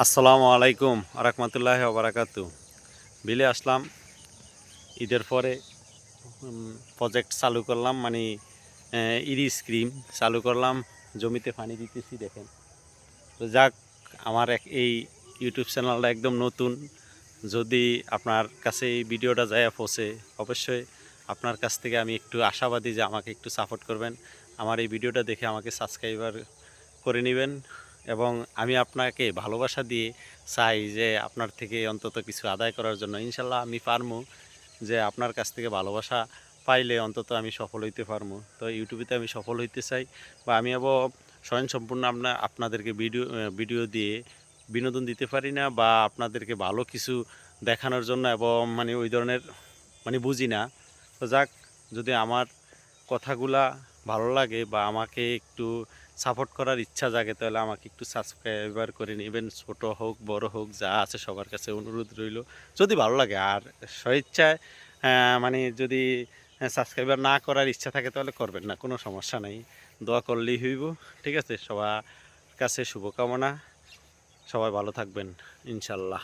আসসালামু আলাইকুম রহমতুল্লাহ বারাকাতু। বিলে আসলাম ঈদের পরে প্রজেক্ট চালু করলাম, মানে ইরি স্ক্রিম চালু করলাম, জমিতে পানি দিতেছি দেখেন। তো যাক, আমার এই ইউটিউব চ্যানেলটা একদম নতুন। যদি আপনার কাছে এই ভিডিওটা যায় পৌঁছে, অবশ্যই আপনার কাছ থেকে আমি একটু আশাবাদী যে আমাকে একটু সাপোর্ট করবেন। আমার এই ভিডিওটা দেখে আমাকে সাবস্ক্রাইবার করে নেবেন এবং আমি আপনাকে ভালোবাসা দিয়ে চাই যে আপনার থেকে অন্তত কিছু আদায় করার জন্য। ইনশাল্লাহ আমি পারবো, যে আপনার কাছ থেকে ভালোবাসা পাইলে অন্তত আমি সফল হইতে পারবো। তো ইউটিউবেতে আমি সফল হইতে চাই, বা আমি স্বয়ংসম্পূর্ণ আপনাদেরকে ভিডিও দিয়ে বিনোদন দিতে পারি না, বা আপনাদেরকে ভালো কিছু দেখানোর জন্য, এবং মানে ওই ধরনের মানে বুঝি না। তো যাক, যদি আমার কথাগুলা ভালো লাগে বা আমাকে একটু সাপোর্ট করার ইচ্ছা জাগে, তাহলে আমাকে একটু সাবস্ক্রাইবার করে নেবেন। ছোট হোক বড় হোক যা আছে সবার কাছে অনুরোধ রইল, যদি ভালো লাগে। আর স্বেচ্ছায় মানে যদি সাবস্ক্রাইবার না করার ইচ্ছা থাকে তাহলে করবেন না, কোনো সমস্যা নাই। দোয়া করলেই হইব। ঠিক আছে, সবার কাছে শুভকামনা। সবাই ভালো থাকবেন ইনশাল্লাহ।